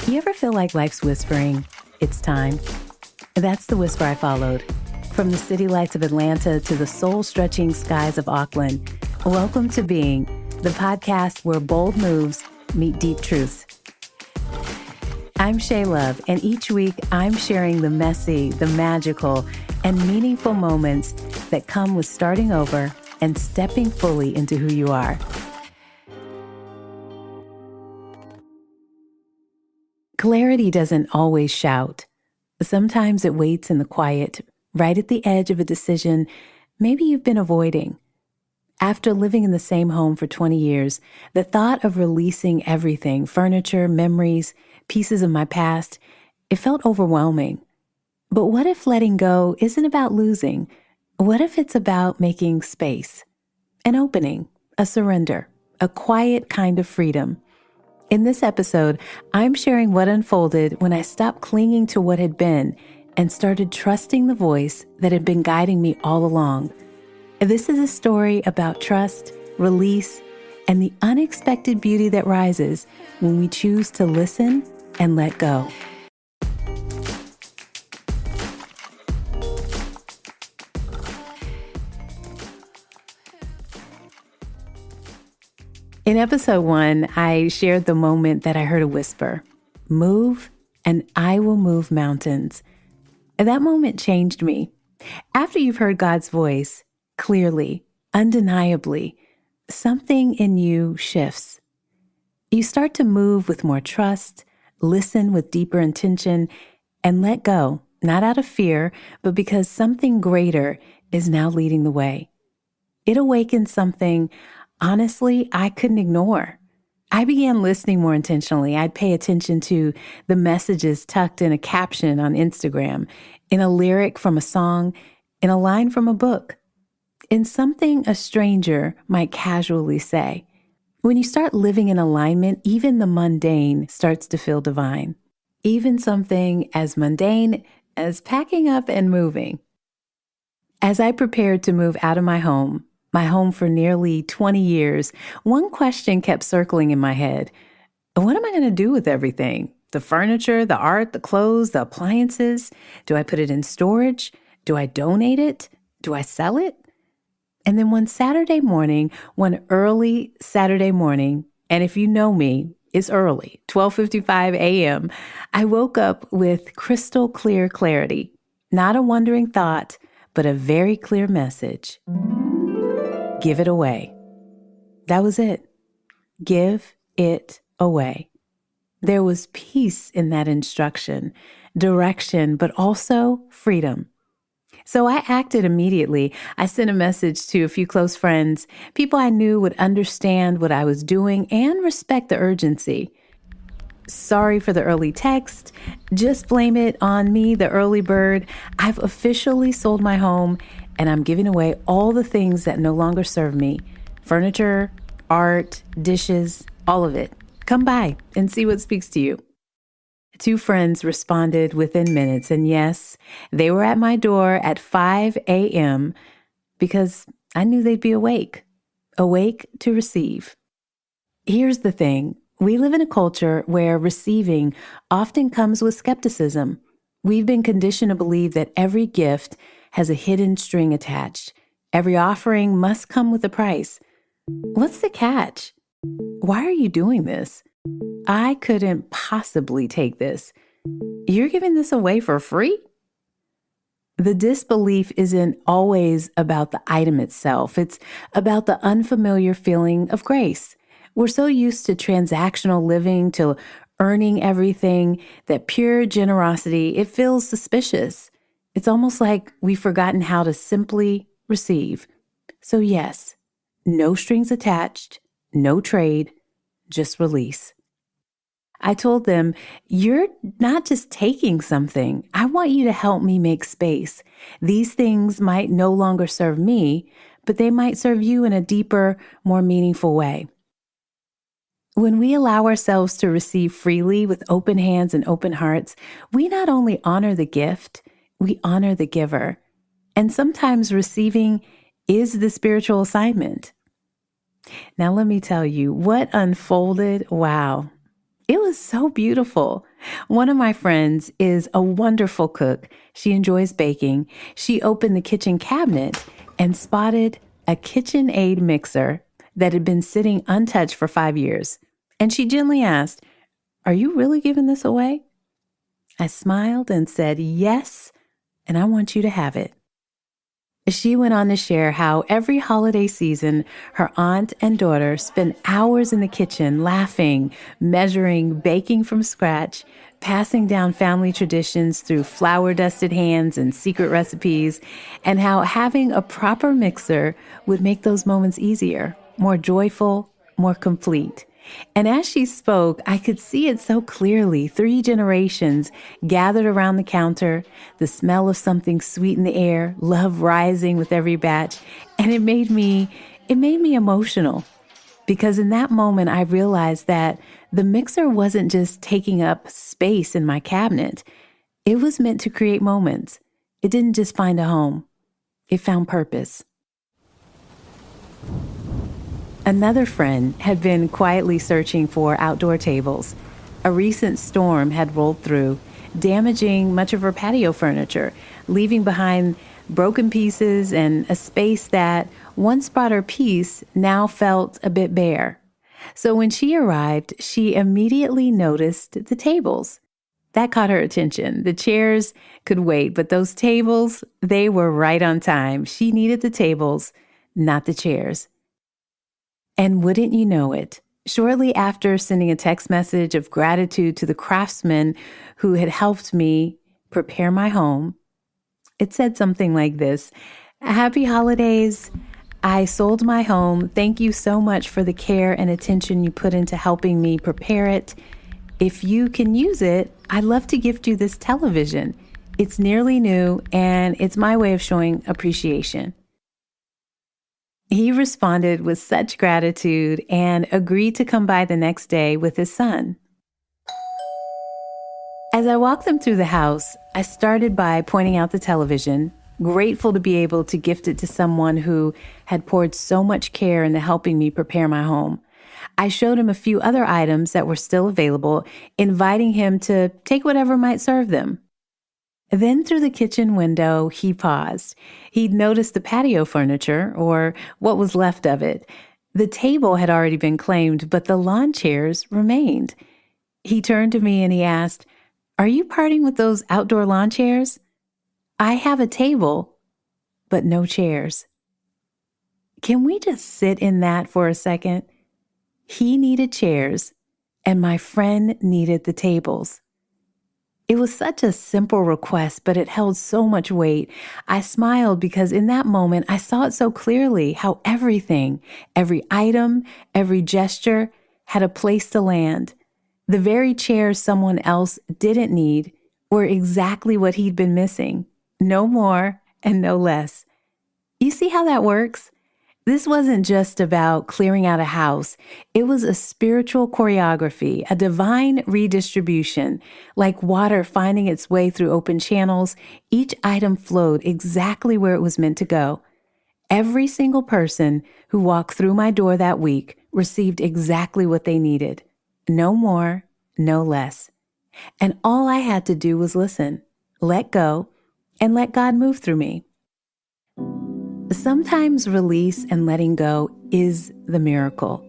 You ever feel like life's whispering, "It's time"? That's the whisper I followed. From the city lights of Atlanta to the soul-stretching skies of Auckland, welcome to Being, the podcast where bold moves meet deep truths. I'm Shea Love, and each week I'm sharing the messy, the magical, and meaningful moments that come with starting over and stepping fully into who you are. Clarity doesn't always shout. Sometimes it waits in the quiet, right at the edge of a decision maybe you've been avoiding. After living in the same home for 20 years, the thought of releasing everything, furniture, memories, pieces of my past, it felt overwhelming. But what if letting go isn't about losing? What if it's about making space, an opening, a surrender, a quiet kind of freedom? In this episode, I'm sharing what unfolded when I stopped clinging to what had been and started trusting the voice that had been guiding me all along. This is a story about trust, release, and the unexpected beauty that rises when we choose to listen and let go. In episode 1, I shared the moment that I heard a whisper, "Move, and I will move mountains." And that moment changed me. After you've heard God's voice clearly, undeniably, something in you shifts. You start to move with more trust, listen with deeper intention, and let go, not out of fear, but because something greater is now leading the way. It awakens something, honestly, I couldn't ignore. I began listening more intentionally. I'd pay attention to the messages tucked in a caption on Instagram, in a lyric from a song, in a line from a book, in something a stranger might casually say. When you start living in alignment, even the mundane starts to feel divine. Even something as mundane as packing up and moving. As I prepared to move out of my home for nearly 20 years, one question kept circling in my head. What am I going to do with everything? The furniture, the art, the clothes, the appliances? Do I put it in storage? Do I donate it? Do I sell it? And then one early Saturday morning, and if you know me, it's early, 12:55 a.m., I woke up with crystal clear clarity. Not a wandering thought, but a very clear message. Give it away. That was it. Give it away. There was peace in that instruction, direction, but also freedom. So I acted immediately. I sent a message to a few close friends, people I knew would understand what I was doing and respect the urgency. Sorry for the early text. Just blame it on me, the early bird. I've officially sold my home, and I'm giving away all the things that no longer serve me. Furniture, art, dishes, all of it. Come by and see what speaks to you. 2 friends responded within minutes, and yes, they were at my door at 5 a.m. because I knew they'd be awake to receive. Here's the thing. We live in a culture where receiving often comes with skepticism. We've been conditioned to believe that every gift has a hidden string attached. Every offering must come with a price. What's the catch? Why are you doing this? I couldn't possibly take this. You're giving this away for free? The disbelief isn't always about the item itself. It's about the unfamiliar feeling of grace. We're so used to transactional living, to earning everything, that pure generosity, it feels suspicious. It's almost like we've forgotten how to simply receive. So yes, no strings attached, no trade, just release. I told them, you're not just taking something. I want you to help me make space. These things might no longer serve me, but they might serve you in a deeper, more meaningful way. When we allow ourselves to receive freely with open hands and open hearts, we not only honor the gift, we honor the giver. And sometimes receiving is the spiritual assignment. Now, let me tell you what unfolded. Wow. It was so beautiful. One of my friends is a wonderful cook. She enjoys baking. She opened the kitchen cabinet and spotted a KitchenAid mixer that had been sitting untouched for 5 years. And she gently asked, "Are you really giving this away?" I smiled and said, "Yes, and I want you to have it." She went on to share how every holiday season, her aunt and daughter spent hours in the kitchen laughing, measuring, baking from scratch, passing down family traditions through flour-dusted hands and secret recipes, and how having a proper mixer would make those moments easier, more joyful, more complete. And as she spoke, I could see it so clearly. 3 generations gathered around the counter, the smell of something sweet in the air, love rising with every batch. And it made me emotional because in that moment, I realized that the mixer wasn't just taking up space in my cabinet. It was meant to create moments. It didn't just find a home. It found purpose. Another friend had been quietly searching for outdoor tables. A recent storm had rolled through, damaging much of her patio furniture, leaving behind broken pieces and a space that once brought her peace now felt a bit bare. So when she arrived, she immediately noticed the tables. That caught her attention. The chairs could wait, but those tables, they were right on time. She needed the tables, not the chairs. And wouldn't you know it, shortly after sending a text message of gratitude to the craftsman who had helped me prepare my home, it said something like this: "Happy holidays. I sold my home. Thank you so much for the care and attention you put into helping me prepare it. If you can use it, I'd love to gift you this television. It's nearly new, and it's my way of showing appreciation." He responded with such gratitude and agreed to come by the next day with his son. As I walked them through the house, I started by pointing out the television, grateful to be able to gift it to someone who had poured so much care into helping me prepare my home. I showed him a few other items that were still available, inviting him to take whatever might serve them. Then through the kitchen window, he paused. He'd noticed the patio furniture, or what was left of it. The table had already been claimed, but the lawn chairs remained. He turned to me and he asked, "Are you parting with those outdoor lawn chairs? I have a table, but no chairs." Can we just sit in that for a second? He needed chairs, and my friend needed the tables. It was such a simple request, but it held so much weight. I smiled because in that moment, I saw it so clearly how everything, every item, every gesture had a place to land. The very chairs someone else didn't need were exactly what he'd been missing. No more and no less. You see how that works? This wasn't just about clearing out a house. It was a spiritual choreography, a divine redistribution. Like water finding its way through open channels, each item flowed exactly where it was meant to go. Every single person who walked through my door that week received exactly what they needed. No more, no less. And all I had to do was listen, let go, and let God move through me. Sometimes release and letting go is the miracle.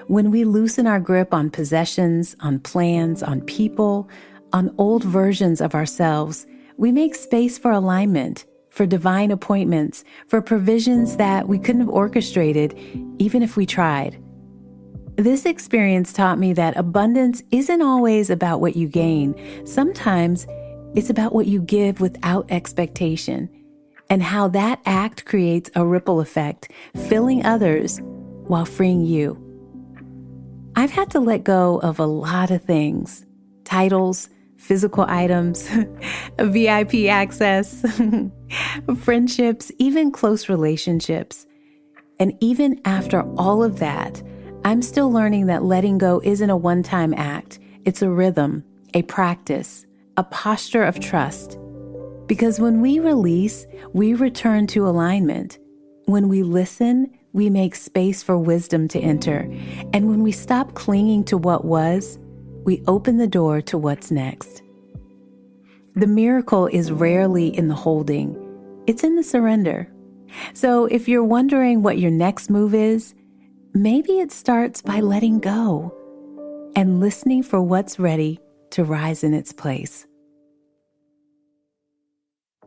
When we loosen our grip on possessions, on plans, on people, on old versions of ourselves, we make space for alignment, for divine appointments, for provisions that we couldn't have orchestrated even if we tried. This experience taught me that abundance isn't always about what you gain. Sometimes it's about what you give without expectation, and how that act creates a ripple effect, filling others while freeing you. I've had to let go of a lot of things: titles, physical items, VIP access, friendships, even close relationships. And even after all of that, I'm still learning that letting go isn't a one-time act. It's a rhythm, a practice, a posture of trust. Because when we release, we return to alignment. When we listen, we make space for wisdom to enter. And when we stop clinging to what was, we open the door to what's next. The miracle is rarely in the holding, it's in the surrender. So if you're wondering what your next move is, maybe it starts by letting go and listening for what's ready to rise in its place.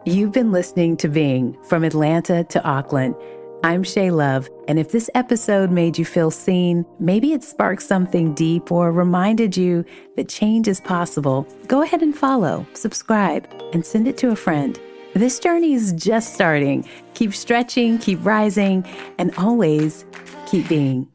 You've been listening to Being, from Atlanta to Auckland. I'm Shea Love, and if this episode made you feel seen, maybe it sparked something deep or reminded you that change is possible, go ahead and follow, subscribe, and send it to a friend. This journey is just starting. Keep stretching, keep rising, and always keep being.